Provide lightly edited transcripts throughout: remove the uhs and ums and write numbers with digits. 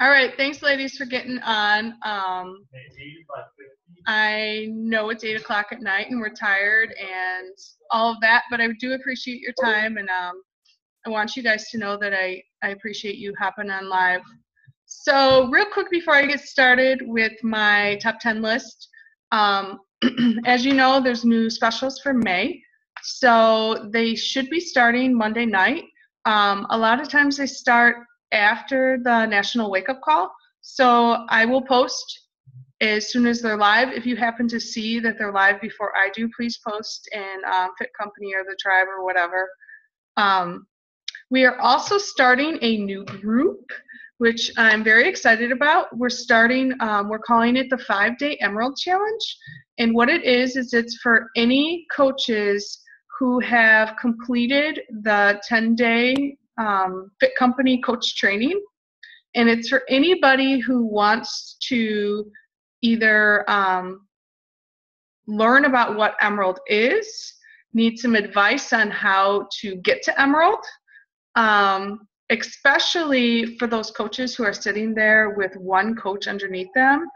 All right, thanks, ladies, for getting on. I know it's 8 o'clock at night and we're tired and all of that, but I do appreciate your time, and I want you guys to know that I appreciate you hopping on live. So real quick before I get started with my top 10 list, um, as you know, there's new specials for May. So they should be starting Monday night. A lot of times they start after the National Wake Up Call. So I will post as soon as they're live. If you happen to see that they're live before I do, please post in Fit Company or the Tribe or whatever. We are also starting a new group, which I'm very excited about. We're calling it the 5-Day Emerald Challenge. And what it is it's for any coaches who have completed the 10-day Fit Company coach training. And it's for anybody who wants to either learn about what Emerald is, need some advice on how to get to Emerald, especially for those coaches who are sitting there with one coach underneath them.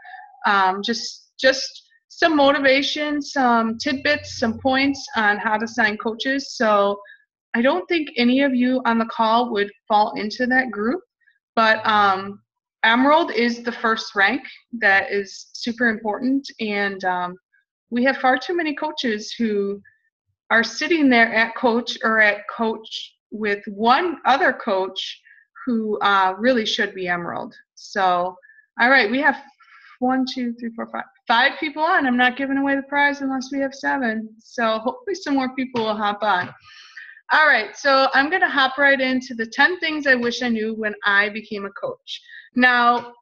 Just some motivation, some tidbits, some points on how to sign coaches. So I don't think any of you on the call would fall into that group, but Emerald is the first rank. That is super important, and we have far too many coaches who are sitting there at coach with one other coach who really should be Emerald. So, all right, we have 5 people on. I'm not giving away the prize unless we have 7. So hopefully some more people will hop on. All right, so I'm going to hop right into the 10 things I wish I knew when I became a coach. Now,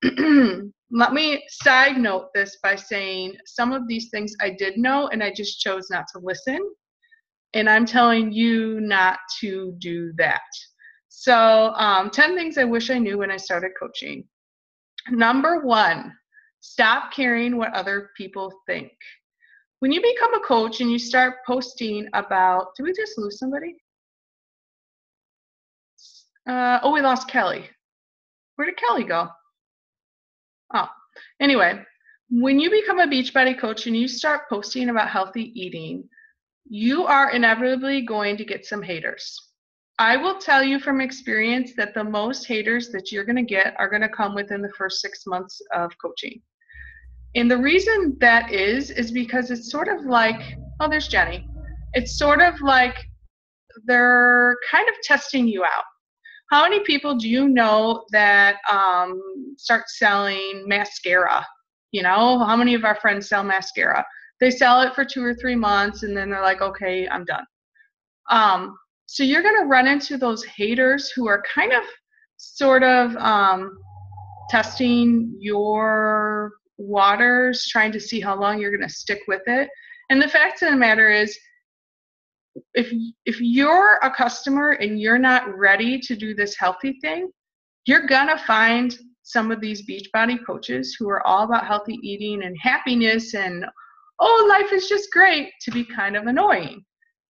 let me side note this by saying some of these things I did know and I just chose not to listen. And I'm telling you not to do that. So 10 things I wish I knew when I started coaching. Number 1, stop caring what other people think. When you become a coach and you start posting about, did we just lose somebody? We lost Kelly. Where did Kelly go? Oh, anyway, when you become a Beachbody coach and you start posting about healthy eating, you are inevitably going to get some haters. I will tell you from experience that the most haters that you're going to get are going to come within the first 6 months of coaching. And the reason that is because it's sort of like, oh, there's Jenny. It's sort of like they're kind of testing you out. How many people do you know that start selling mascara? You know, how many of our friends sell mascara? They sell it for 2 or 3 months and then they're like, okay, I'm done. So you're going to run into those haters who are kind of sort of testing your waters, trying to see how long you're going to stick with it. And the fact of the matter is, if you're a customer and you're not ready to do this healthy thing, you're going to find some of these Beachbody coaches who are all about healthy eating and happiness and, oh, life is just great, to be kind of annoying.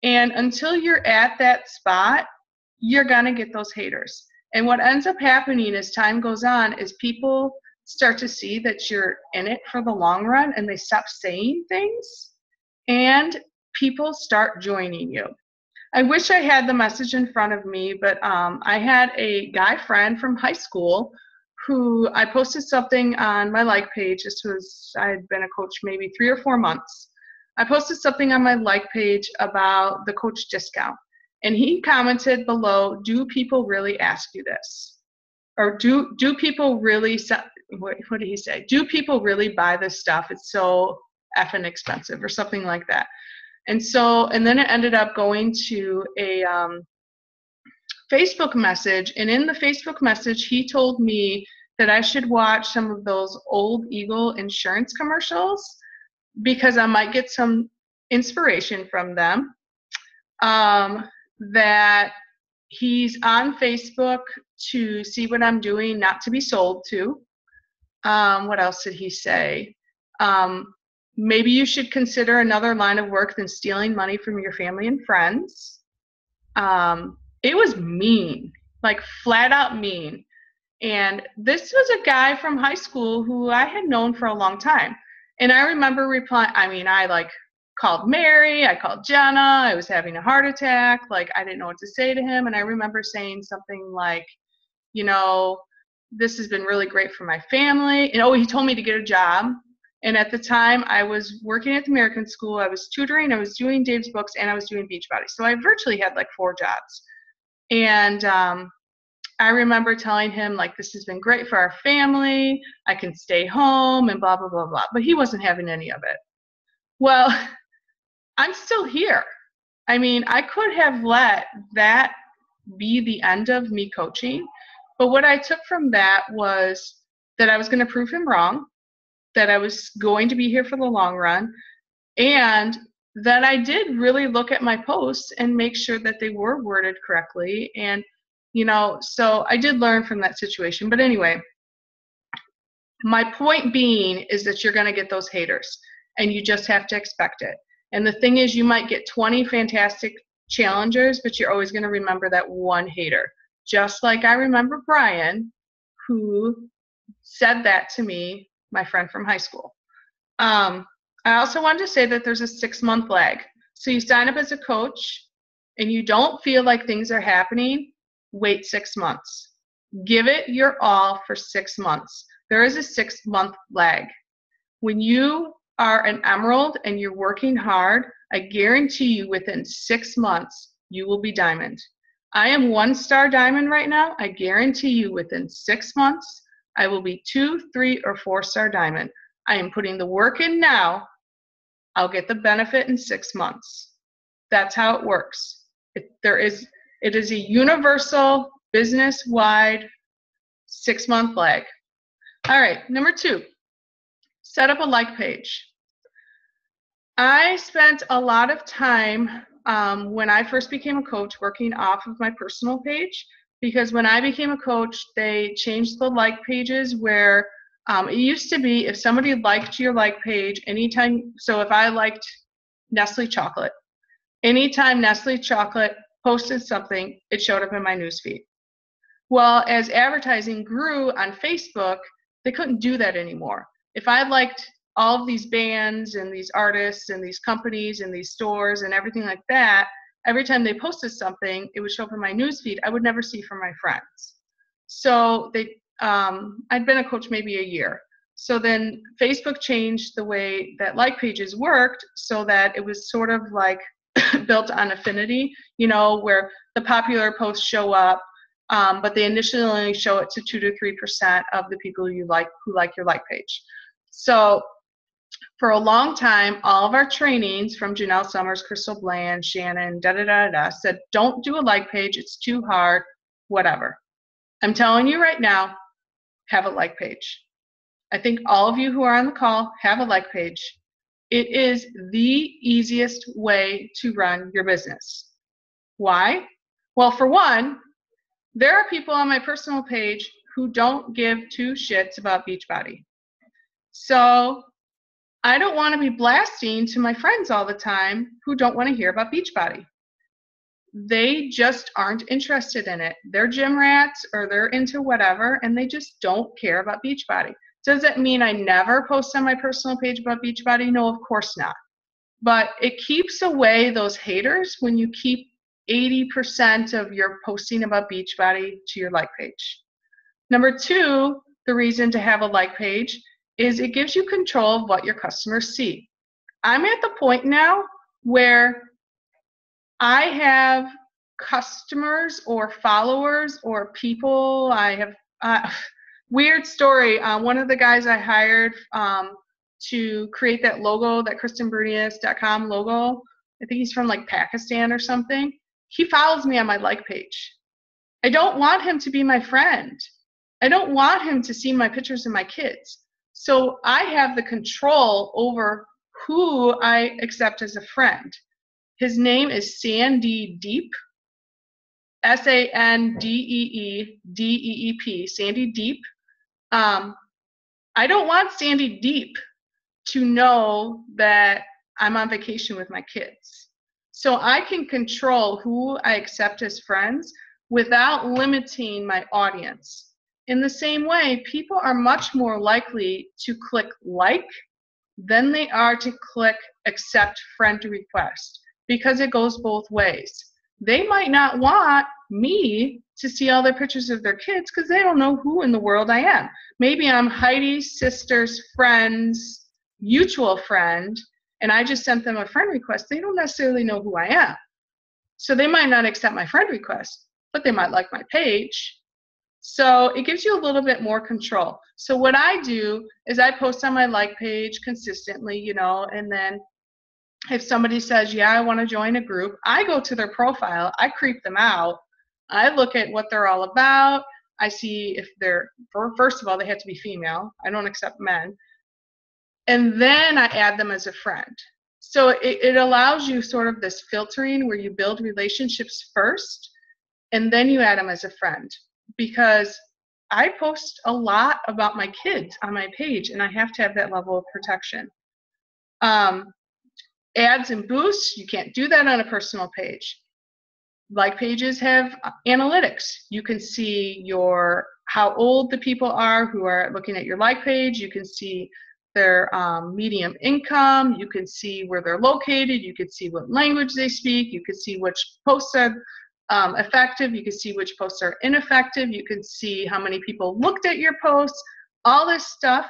And until you're at that spot, you're going to get those haters. And what ends up happening as time goes on is people start to see that you're in it for the long run and they stop saying things and people start joining you. I wish I had the message in front of me, but I had a guy friend from high school who I posted something on my like page. I had been a coach maybe 3 or 4 months. I posted something on my like page about the coach discount. And he commented below, do people really ask you this? Or do people really, what did he say? Do people really buy this stuff? It's so effing expensive or something like that. And then it ended up going to a Facebook message. And in the Facebook message, he told me that I should watch some of those old Eagle insurance commercials because I might get some inspiration from them. That he's on Facebook to see what I'm doing, not to be sold to. What else did he say? Maybe you should consider another line of work than stealing money from your family and friends. It was mean, like flat out mean. And this was a guy from high school who I had known for a long time. And I remember replying, I like called Mary, I called Jenna, I was having a heart attack, like I didn't know what to say to him. And I remember saying something like, you know, this has been really great for my family. And he told me to get a job. And at the time I was working at the American School, I was tutoring, I was doing Dave's books, and I was doing Beachbody. So I virtually had like 4 jobs. And I remember telling him, like, this has been great for our family, I can stay home, and blah, blah, blah, blah. But he wasn't having any of it. Well, I'm still here. I could have let that be the end of me coaching. But what I took from that was that I was going to prove him wrong, that I was going to be here for the long run, and that I did really look at my posts and make sure that they were worded correctly. And, so I did learn from that situation. But anyway, my point being is that you're going to get those haters, and you just have to expect it. And the thing is, you might get 20 fantastic challengers, but you're always going to remember that one hater. Just like I remember Brian, who said that to me, my friend from high school. I also wanted to say that there's a 6-month lag. So you sign up as a coach and you don't feel like things are happening, wait 6 months. Give it your all for 6 months. There is a 6-month lag. When you are an emerald and you're working hard, I guarantee you within 6 months, you will be diamond. I am 1-star diamond right now. I guarantee you within 6 months, I will be 2, 3, or 4-star diamond. I am putting the work in now. I'll get the benefit in 6 months. That's how it works. It is a universal, business-wide 6-month lag. All right, number 2, set up a like page. I spent a lot of time when I first became a coach working off of my personal page, because when I became a coach, they changed the like pages where it used to be if somebody liked your like page anytime, so if I liked Nestle chocolate, anytime Nestle chocolate posted something, it showed up in my newsfeed. Well, as advertising grew on Facebook, they couldn't do that anymore. If I liked all of these bands and these artists and these companies and these stores and everything like that, every time they posted something, it would show up in my newsfeed. I would never see from my friends. So I'd been a coach maybe a year. So then Facebook changed the way that like pages worked so that it was sort of like built on affinity, where the popular posts show up, but they initially only show it to 2 to 3% of the people who like your like page. So for a long time, all of our trainings from Janelle Summers, Crystal Bland, Shannon, said, don't do a like page. It's too hard, whatever. I'm telling you right now, have a like page. I think all of you who are on the call have a like page. It is the easiest way to run your business. Why? Well, for one, there are people on my personal page who don't give 2 shits about Beachbody. So I don't want to be blasting to my friends all the time who don't want to hear about Beachbody. They just aren't interested in it. They're gym rats or they're into whatever, and they just don't care about Beachbody. Does that mean I never post on my personal page about Beachbody? No, of course not. But it keeps away those haters when you keep 80% of your posting about Beachbody to your like page. Number 2, the reason to have a like page is it gives you control of what your customers see. I'm at the point now where I have customers or followers or people. I have weird story. One of the guys I hired to create that logo, that KristenBrunius.com logo, I think he's from like Pakistan or something. He follows me on my like page. I don't want him to be my friend. I don't want him to see my pictures of my kids. So I have the control over who I accept as a friend. His name is Sandy Deep, Sandeedeep, Sandy Deep. I don't want Sandy Deep to know that I'm on vacation with my kids. So I can control who I accept as friends without limiting my audience. In the same way, people are much more likely to click like than they are to click accept friend request, because it goes both ways. They might not want me to see all their pictures of their kids because they don't know who in the world I am. Maybe I'm Heidi's sister's friend's mutual friend, and I just sent them a friend request. They don't necessarily know who I am. So they might not accept my friend request, but they might like my page. So it gives you a little bit more control. So what I do is I post on my like page consistently, you know, and then if somebody says, yeah, I want to join a group, I go to their profile, I creep them out, I look at what they're all about, I see if they're, first of all, they have to be female, I don't accept men, and then I add them as a friend. So it allows you sort of this filtering where you build relationships first, and then you add them as a friend. Because I post a lot about my kids on my page, and I have to have that level of protection. Ads and boosts, you can't do that on a personal page. Like pages have analytics. You can see how old the people are who are looking at your like page. You can see their median income. You can see where they're located. You can see what language they speak. You can see which posts are effective. You can see which posts are ineffective. You can see how many people looked at your posts. All this stuff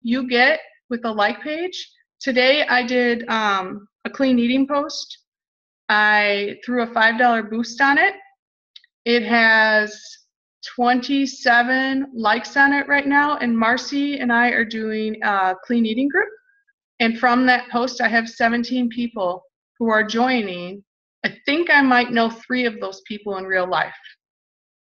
you get with a like page. Today I did a clean eating post. I threw a $5 boost on it. It has 27 likes on it right now, and Marcy and I are doing a clean eating group. And from that post, I have 17 people who are joining. I think I might know 3 of those people in real life,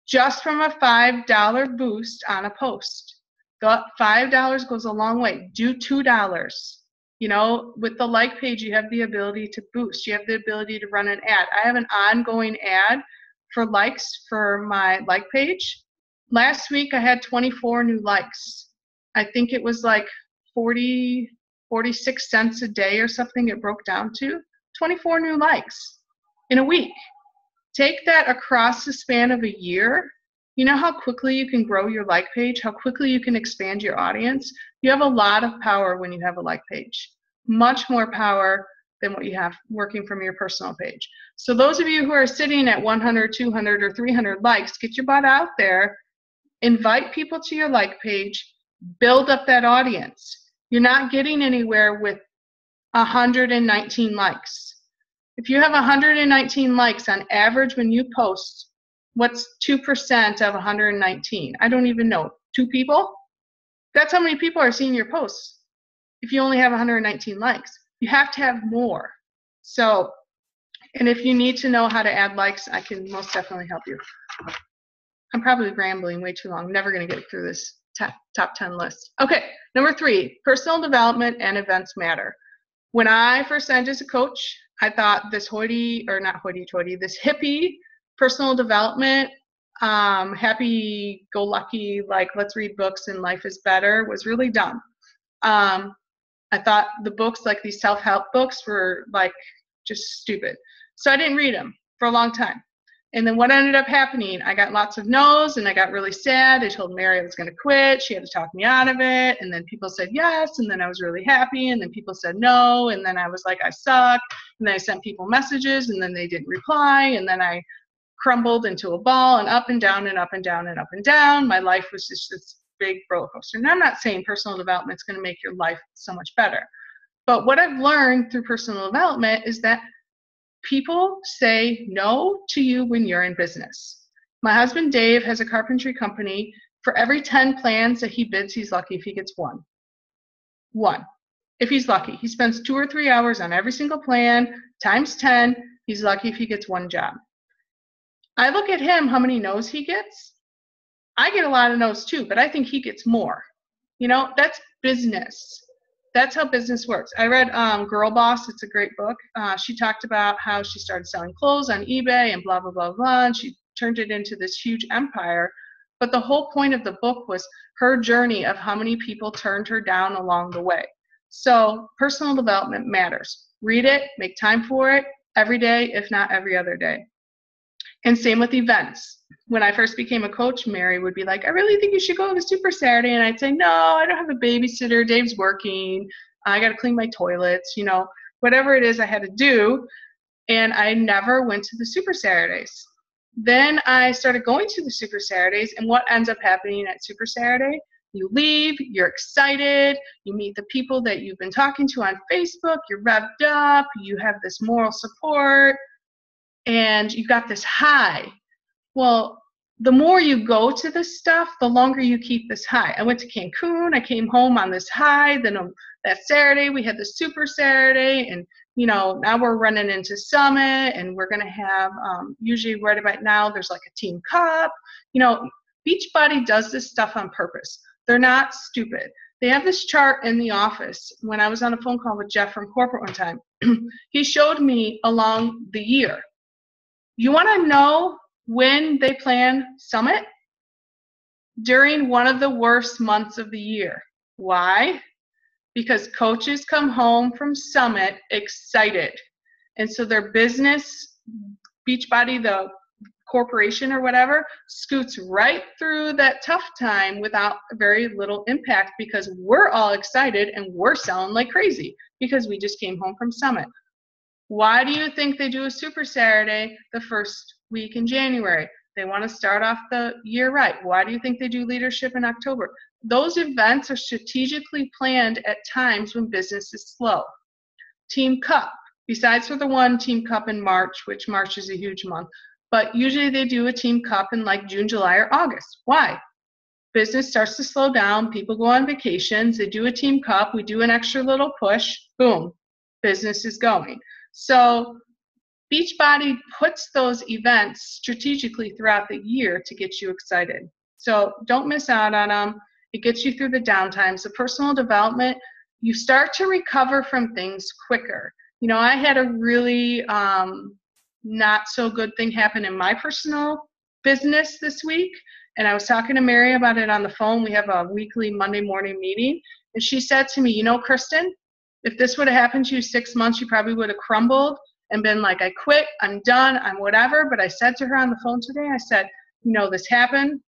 just from a $5 boost on a post. The $5 goes a long way. Do $2. You know, with the like page, you have the ability to boost. You have the ability to run an ad. I have an ongoing ad for likes for my like page. Last week, I had 24 new likes. I think it was like 46 cents a day or something it broke down to. 24 new likes in a week. Take that across the span of a year. You know how quickly you can grow your like page, how quickly you can expand your audience? You have a lot of power when you have a like page. Much more power than what you have working from your personal page. So those of you who are sitting at 100, 200, or 300 likes, get your butt out there, invite people to your like page, build up that audience. You're not getting anywhere with 119 likes. If you have 119 likes on average when you post, what's 2% of 119? I don't even know. 2 people? That's how many people are seeing your posts. If you only have 119 likes, you have to have more. So, and if you need to know how to add likes, I can most definitely help you. I'm probably rambling way too long. I'm never going to get through this top 10 list. Okay, number 3, personal development and events matter. When I first signed as a coach, I thought this this hippie personal development, happy-go-lucky, like let's read books and life is better, was really dumb. I thought the books, like these self-help books, were like just stupid. So I didn't read them for a long time. And then what ended up happening, I got lots of no's and I got really sad. I told Mary I was going to quit. She had to talk me out of it. And then people said yes. And then I was really happy. And then people said no. And then I was like, I suck. And then I sent people messages and then they didn't reply. And then I crumbled into a ball and up and down and up and down and up and down. My life was just this big roller coaster. And I'm not saying personal development is going to make your life so much better. But what I've learned through personal development is that people say no to you when you're in business. My husband Dave has a carpentry company. For every 10 plans that he bids, he's lucky if he gets one. If he's lucky. He spends 2 or 3 hours on every single plan, times 10, he's lucky if he gets one job. I look at him, how many no's he gets. I get a lot of no's too, but I think he gets more. You know, that's business. That's how business works. I read Girl Boss. It's a great book. She talked about how she started selling clothes on eBay and blah, blah, blah, blah. And she turned it into this huge empire. But the whole point of the book was her journey of how many people turned her down along the way. So personal development matters. Read it. Make time for it every day, if not every other day. And same with events. When I first became a coach, Mary would be like, I really think you should go to the Super Saturday. And I'd say, no, I don't have a babysitter. Dave's working. I got to clean my toilets, you know, whatever it is I had to do. And I never went to the Super Saturdays. Then I started going to the Super Saturdays, and what ends up happening at Super Saturday? You leave, you're excited, you meet the people that you've been talking to on Facebook, you're revved up, you have this moral support, and you got this high. Well, the more you go to this stuff, the longer you keep this high. I went to Cancun, I came home on this high, then that Saturday we had the Super Saturday, and you know, now we're running into Summit, and we're gonna have, usually right about now, there's like a team cup. You know, Beachbody does this stuff on purpose. They're not stupid. They have this chart in the office. When I was on a phone call with Jeff from corporate one time, he showed me along the year. You wanna know when they plan Summit? During one of the worst months of the year. Why? Because coaches come home from Summit excited. And so their business, Beachbody, the corporation or whatever, scoots right through that tough time without very little impact because we're all excited and we're selling like crazy because we just came home from Summit. Why do you think they do a Super Saturday the first week in January? They want to start off the year right. Why do you think they do leadership in October? Those events are strategically planned at times when business is slow. Team Cup, besides for the one Team Cup in March, which March is a huge month, but usually they do a Team Cup in like June, July, or August. Why? Business starts to slow down, people go on vacations, they do a Team Cup, we do an extra little push, boom, business is going. So Beachbody puts those events strategically throughout the year to get you excited. So don't miss out on them. It gets you through the downtimes. The personal development, you start to recover from things quicker. You know, I had a really not so good thing happen in my personal business this week. And I was talking to Mary about it on the phone. We have a weekly Monday morning meeting. And she said to me, you know, Kristen, if this would have happened to you 6 months, you probably would have crumbled and been like, I quit, I'm done, I'm whatever. But I said to her on the phone today, I said, you know, this happened.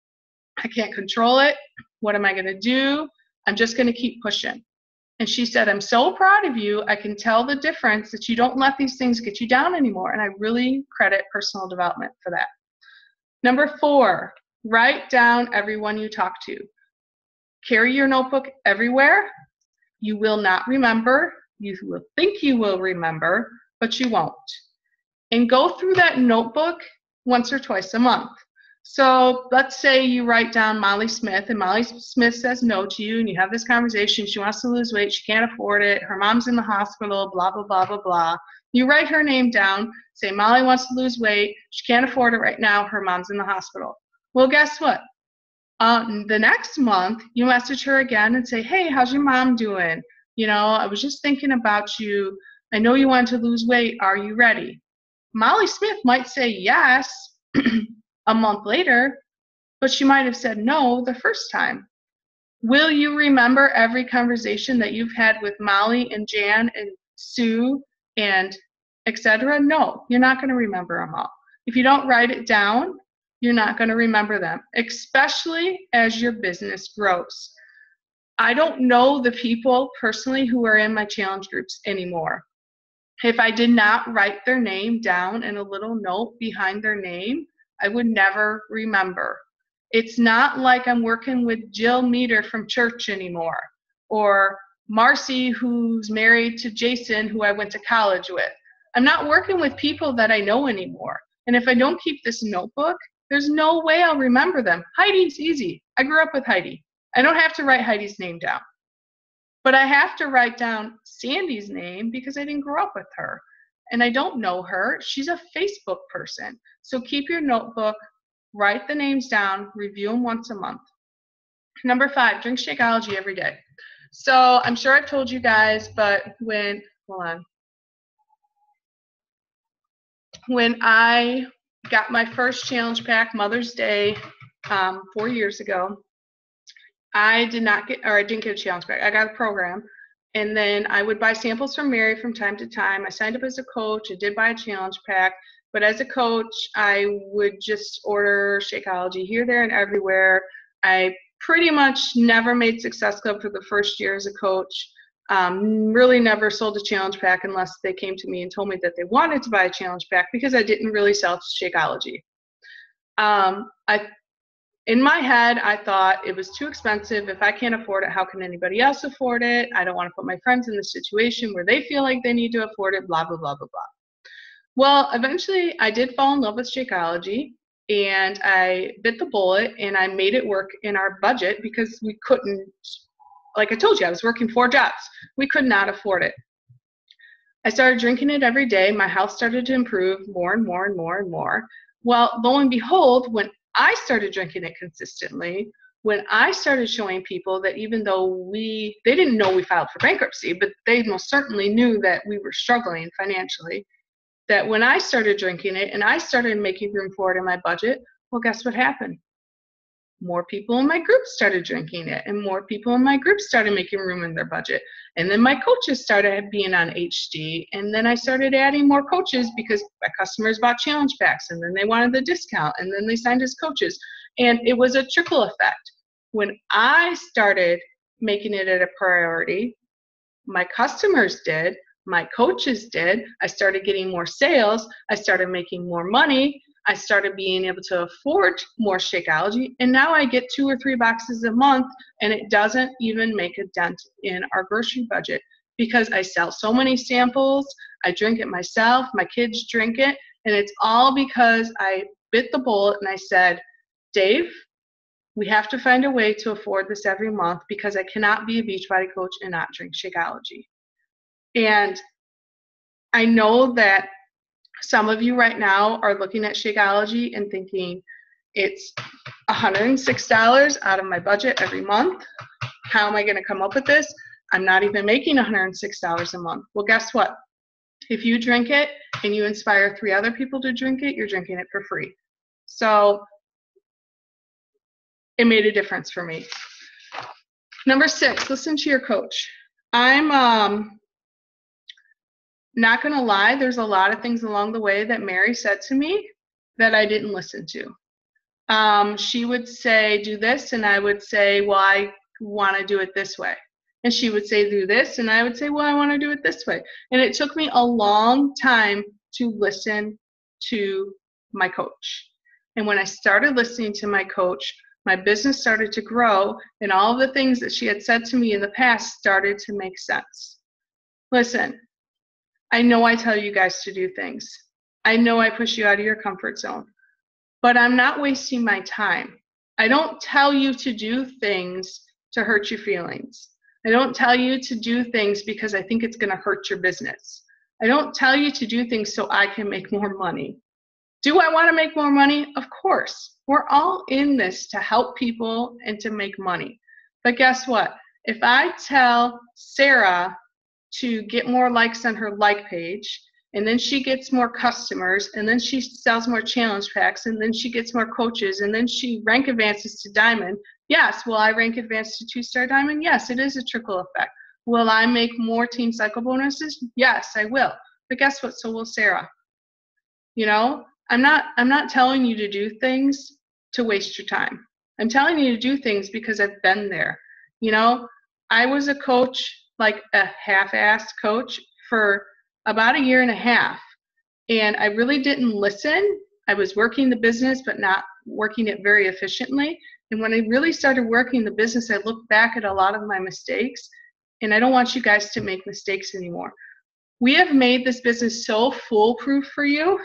I can't control it. What am I going to do? I'm just going to keep pushing. And she said, I'm so proud of you. I can tell the difference that you don't let these things get you down anymore. And I really credit personal development for that. Number 4, write down everyone you talk to. Carry your notebook everywhere. You will not remember. You will think you will remember, but you won't. And go through that notebook once or twice a month. So let's say you write down Molly Smith, and Molly Smith says no to you, and you have this conversation. She wants to lose weight. She can't afford it. Her mom's in the hospital, blah, blah, blah, blah, blah. You write her name down, say Molly wants to lose weight. She can't afford it right now. Her mom's in the hospital. Well, guess what? The next month, you message her again and say, hey, how's your mom doing? You know, I was just thinking about you. I know you want to lose weight. Are you ready? Molly Smith might say yes a month later, but she might have said no the first time. Will you remember every conversation that you've had with Molly and Jan and Sue and etc.? No, you're not going to remember them all. If you don't write it down, you're not going to remember them, especially as your business grows. I don't know the people personally who are in my challenge groups anymore. If I did not write their name down in a little note behind their name, I would never remember. It's not like I'm working with Jill Meter from church anymore, or Marcy, who's married to Jason, who I went to college with. I'm not working with people that I know anymore. And if I don't keep this notebook, there's no way I'll remember them. Heidi's easy. I grew up with Heidi. I don't have to write Heidi's name down. But I have to write down Sandy's name because I didn't grow up with her. And I don't know her. She's a Facebook person. So keep your notebook, write the names down, review them once a month. Number 5, drink Shakeology every day. So I'm sure I've told you guys, but when I got my first challenge pack, Mother's Day, 4 years ago, I didn't get a challenge pack. I got a program, and then I would buy samples from Mary from time to time. I signed up as a coach. I did buy a challenge pack. But as a coach, I would just order Shakeology here, there, and everywhere. I pretty much never made Success Club for the first year as a coach. Really never sold a challenge pack unless they came to me and told me that they wanted to buy a challenge pack, because I didn't really sell Shakeology. In my head, I thought it was too expensive. If I can't afford it, how can anybody else afford it? I don't want to put my friends in the situation where they feel like they need to afford it, blah, blah, blah, blah, blah. Well, eventually I did fall in love with Shakeology, and I bit the bullet and I made it work in our budget, because we couldn't, like I told you, I was working 4 jobs. We could not afford it. I started drinking it every day. My health started to improve more and more and more and more. Well, lo and behold, when I started drinking it consistently, when I started showing people that even though they didn't know we filed for bankruptcy, but they most certainly knew that we were struggling financially, that when I started drinking it and I started making room for it in my budget, well, guess what happened? More people in my group started drinking it, and more people in my group started making room in their budget. And then my coaches started being on HD, and then I started adding more coaches because my customers bought challenge packs, and then they wanted the discount, and then they signed as coaches. And it was a trickle effect. When I started making it a priority, my customers did, my coaches did. I started getting more sales. I started making more money. I started being able to afford more Shakeology, and now I get 2 or 3 boxes a month, and it doesn't even make a dent in our grocery budget, because I sell so many samples. I drink it myself. My kids drink it, and it's all because I bit the bullet and I said, Dave, we have to find a way to afford this every month, because I cannot be a Beachbody coach and not drink Shakeology. And I know that some of you right now are looking at Shakeology and thinking, it's $106 out of my budget every month. How am I going to come up with this? I'm not even making $106 a month. Well, guess what? If you drink it and you inspire 3 other people to drink it, you're drinking it for free. So it made a difference for me. Number 6, listen to your coach. I'm not going to lie, there's a lot of things along the way that Mary said to me that I didn't listen to. She would say, do this, and I would say, well, I want to do it this way. And she would say, do this, and I would say, well, I want to do it this way. And it took me a long time to listen to my coach. And when I started listening to my coach, my business started to grow, and all of the things that she had said to me in the past started to make sense. Listen, I know I tell you guys to do things. I know I push you out of your comfort zone, but I'm not wasting my time. I don't tell you to do things to hurt your feelings. I don't tell you to do things because I think it's going to hurt your business. I don't tell you to do things so I can make more money. Do I want to make more money? Of course. We're all in this to help people and to make money. But guess what? If I tell Sarah to get more likes on her like page, and then she gets more customers, and then she sells more challenge packs, and then she gets more coaches, and then she rank advances to diamond. Yes, will I rank advance to 2-star diamond? Yes, it is a trickle effect. Will I make more team cycle bonuses? Yes, I will. But guess what? So will Sarah. You know, I'm not telling you to do things to waste your time. I'm telling you to do things because I've been there. You know, I was a coach, like a half-assed coach, for about 1.5 years. And I really didn't listen. I was working the business, but not working it very efficiently. And when I really started working the business, I looked back at a lot of my mistakes, and I don't want you guys to make mistakes anymore. We have made this business so foolproof for you.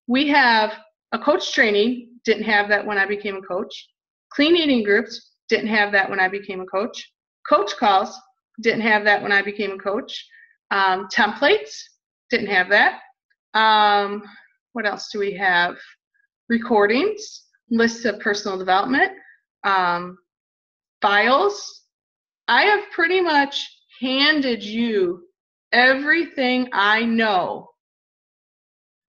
We have a coach training, didn't have that when I became a coach. Clean eating groups, didn't have that when I became a coach. Coach calls, didn't have that when I became a coach. Templates, didn't have that. What else do we have? Recordings, lists of personal development, files. I have pretty much handed you everything I know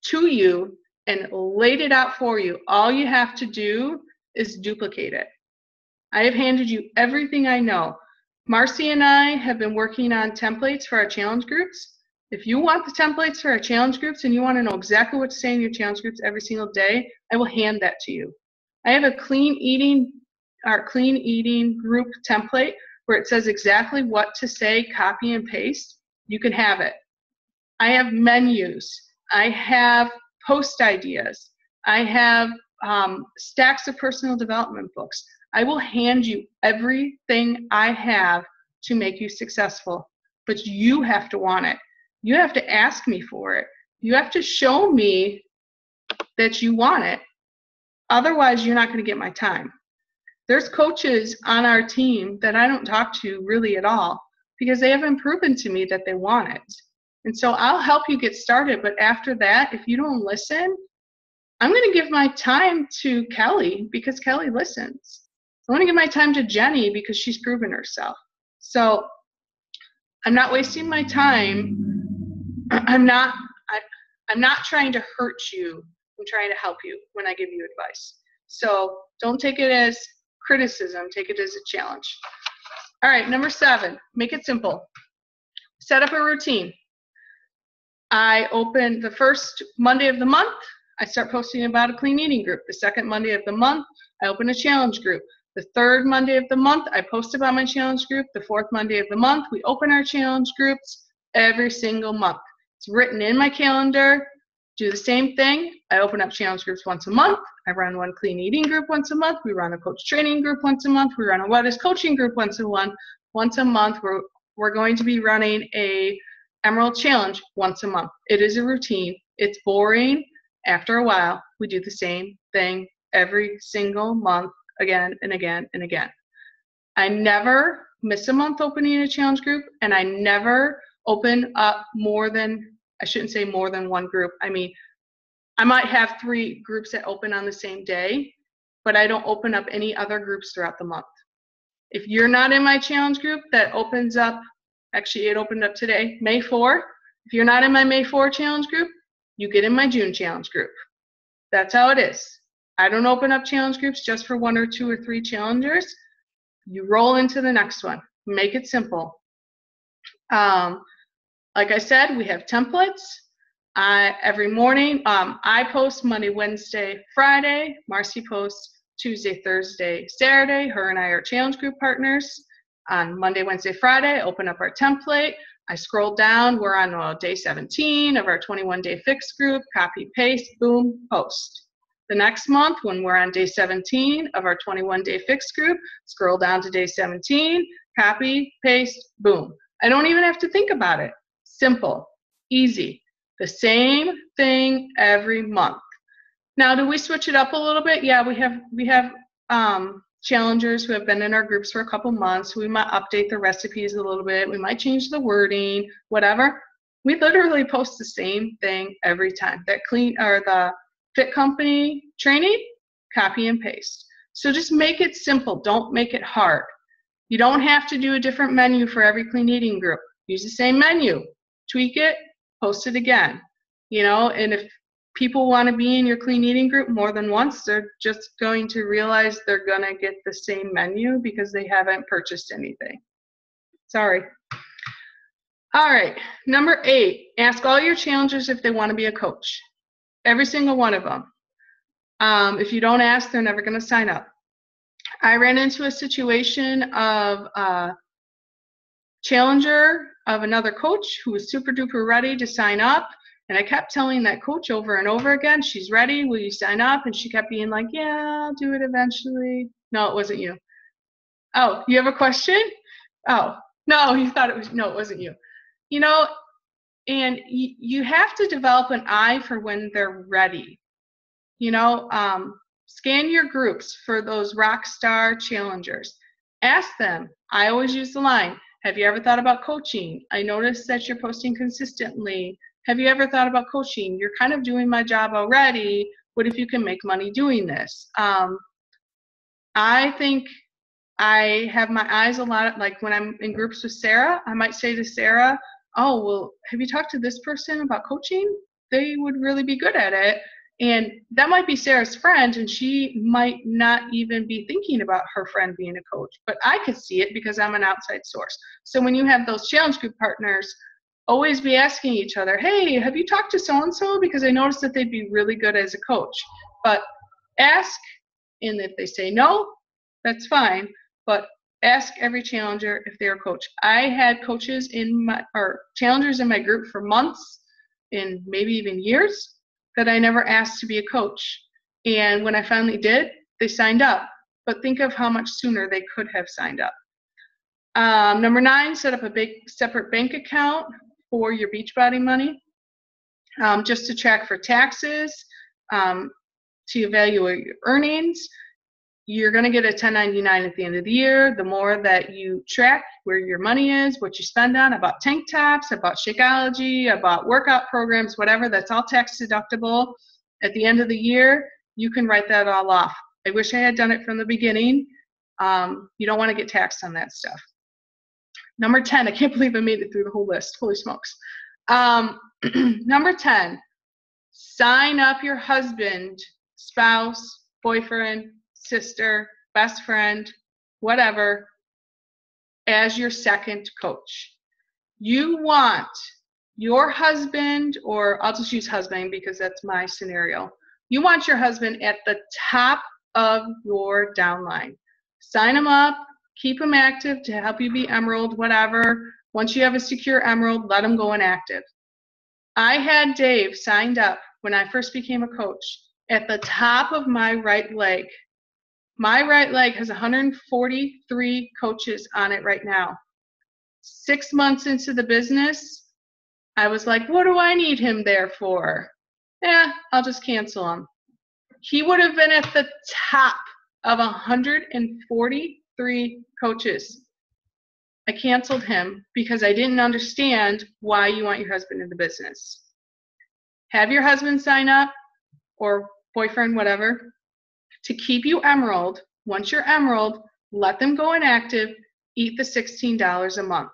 to you and laid it out for you. All you have to do is duplicate it. I have handed you everything I know. Marcy and I have been working on templates for our challenge groups. If you want the templates for our challenge groups and you want to know exactly what to say in your challenge groups every single day, I will hand that to you. I have a clean eating group template where it says exactly what to say, copy and paste. You can have it. I have menus. I have post ideas. I have stacks of personal development books. I will hand you everything I have to make you successful, but you have to want it. You have to ask me for it. You have to show me that you want it. Otherwise, you're not going to get my time. There's coaches on our team that I don't talk to really at all because they haven't proven to me that they want it. And so I'll help you get started, but after that, if you don't listen, I'm going to give my time to Kelly because Kelly listens. I want to give my time to Jenny because she's proven herself. So I'm not wasting my time. I'm not trying to hurt you. I'm trying to help you when I give you advice. So don't take it as criticism. Take it as a challenge. All right, number 7, make it simple. Set up a routine. I open the first Monday of the month. I start posting about a clean eating group. The second Monday of the month, I open a challenge group. The third Monday of the month, I post about my challenge group. The fourth Monday of the month, we open our challenge groups every single month. It's written in my calendar. Do the same thing. I open up challenge groups once a month. I run one clean eating group once a month. We run a coach training group once a month. We run a what is coaching group once a month. We're going to be running a Emerald Challenge once a month. It is a routine. It's boring. After a while, we do the same thing every single month, again and again and again. I never miss a month opening a challenge group, and I never open up more than one group. I mean, I might have 3 groups that open on the same day, but I don't open up any other groups throughout the month. If you're not in my challenge group that opens up, actually it opened up today, May 4. If you're not in my May 4 challenge group, you get in my June challenge group. That's how it is. I don't open up challenge groups just for 1 or 2 or 3 challengers. You roll into the next one. Make it simple. Like I said, we have templates. Every morning, I post Monday, Wednesday, Friday. Marcy posts Tuesday, Thursday, Saturday. Her and I are challenge group partners. On Monday, Wednesday, Friday, I open up our template. I scroll down. We're on day 17 of our 21-day fix group. Copy, paste, boom, post. The next month, when we're on day 17 of our 21-day fix group, scroll down to day 17, copy, paste, boom. I don't even have to think about it. Simple, easy. The same thing every month. Now, do we switch it up a little bit? Yeah, we have challengers who have been in our groups for a couple months. We might update the recipes a little bit. We might change the wording, whatever. We literally post the same thing every time. The Fit Company training, copy and paste. So just make it simple. Don't make it hard. You don't have to do a different menu for every clean eating group. Use the same menu. Tweak it, post it again. And if people want to be in your clean eating group more than once, they're just going to realize they're going to get the same menu because they haven't purchased anything. Sorry. All right, number 8, ask all your challengers if they want to be a coach. Every single one of them. If you don't ask, they're never going to sign up. I ran into a situation of a challenger of another coach who was super duper ready to sign up. And I kept telling that coach over and over again, she's ready, will you sign up? And she kept being like, yeah, I'll do it eventually. No, it wasn't you. Oh, you have a question? Oh, no, you thought it was, no, it wasn't you. And you have to develop an eye for when they're ready. Scan your groups for those rock star challengers. Ask them. I always use the line, have you ever thought about coaching? I noticed that you're posting consistently. Have you ever thought about coaching? You're kind of doing my job already. What if you can make money doing this? I think I have my eyes a lot, like when I'm in groups with Sarah, I might say to Sarah, oh, well, have you talked to this person about coaching? They would really be good at it. And that might be Sarah's friend, and she might not even be thinking about her friend being a coach. But I could see it because I'm an outside source. So when you have those challenge group partners, always be asking each other, hey, have you talked to so-and-so? Because I noticed that they'd be really good as a coach. But ask, and if they say no, that's fine. But ask every challenger if they're a coach. I had coaches challengers in my group for months and maybe even years that I never asked to be a coach. And when I finally did, they signed up. But think of how much sooner they could have signed up. Number 9, set up a big separate bank account for your Beachbody money, just to track for taxes, to evaluate your earnings. You're going to get a 1099 at the end of the year. The more that you track where your money is, what you spend on, about tank tops, about Shakeology, about workout programs, whatever, that's all tax deductible. At the end of the year, you can write that all off. I wish I had done it from the beginning. You don't want to get taxed on that stuff. Number 10, I can't believe I made it through the whole list. Holy smokes. Number 10, sign up your husband, spouse, boyfriend, sister, best friend, whatever, as your second coach. You want your husband, or I'll just use husband because that's my scenario. You want your husband at the top of your downline. Sign him up, keep him active to help you be emerald, whatever. Once you have a secure emerald, let him go inactive. I had Dave signed up when I first became a coach at the top of my right leg. My right leg has 143 coaches on it right now. 6 months into the business, I was like, what do I need him there for? I'll just cancel him. He would have been at the top of 143 coaches. I canceled him because I didn't understand why you want your husband in the business. Have your husband sign up, or boyfriend, whatever, to keep you emerald. Once you're emerald, let them go inactive, eat the $16 a month.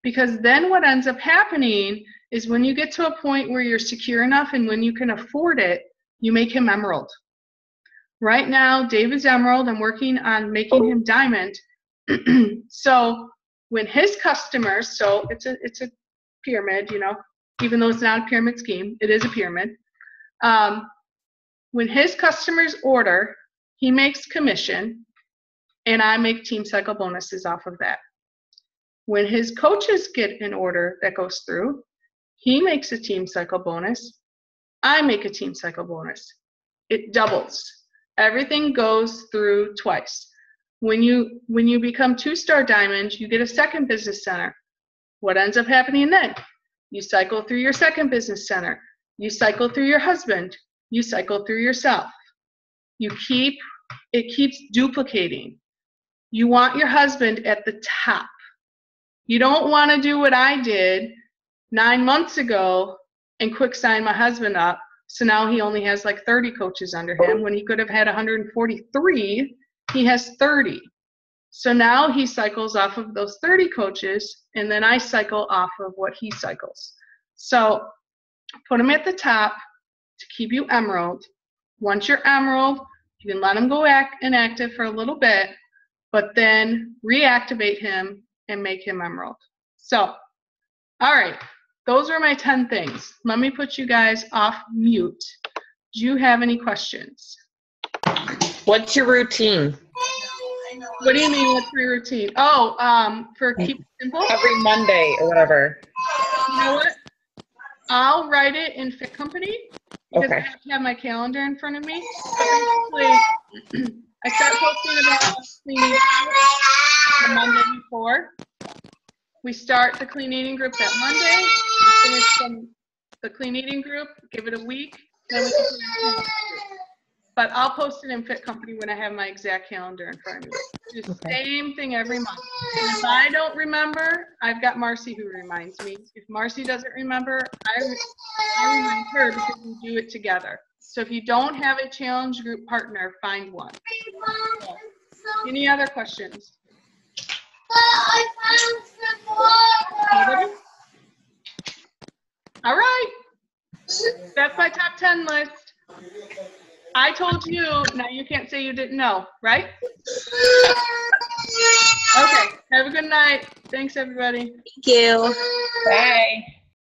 Because then what ends up happening is when you get to a point where you're secure enough and when you can afford it, you make him emerald. Right now, Dave is emerald. I'm working on making him diamond. So when his customers, so it's a pyramid, you know, even though it's not a pyramid scheme, it is a pyramid. When his customers order, he makes commission, and I make team cycle bonuses off of that. When his coaches get an order that goes through, he makes a team cycle bonus. I make a team cycle bonus. It doubles. Everything goes through twice. When you become 2-star diamond, you get a second business center. What ends up happening then? You cycle through your second business center. You cycle through your husband. You cycle through yourself. It keeps duplicating. You want your husband at the top. You don't want to do what I did 9 months ago and quick sign my husband up. So now he only has like 30 coaches under him when he could have had 143. He has 30. So now he cycles off of those 30 coaches, and then I cycle off of what he cycles. So put him at the top to keep you emerald. Once you're emerald, you can let him go inactive for a little bit, but then reactivate him and make him emerald. So, all right, those are my 10 things. Let me put you guys off mute. Do you have any questions? What's your routine? What do you mean, what's your routine? Oh, for Keep It Simple? Every Monday or whatever. You know what? I'll write it in Fit Company because Okay. I have to have my calendar in front of me. So basically, I start posting about clean the Monday before. We start the clean eating group that Monday. We finish the clean eating group, give it a week, then we can do the group. But I'll post it in Fit Company when I have my exact calendar in front of me. Do the same thing every month. And if I don't remember, I've got Marcy who reminds me. If Marcy doesn't remember, I remind her because we do it together. So if you don't have a challenge group partner, find one. So, any other questions? Anybody? All right. That's my top 10 list. I told you, now you can't say you didn't know, right? Okay, have a good night. Thanks, everybody. Thank you. Bye.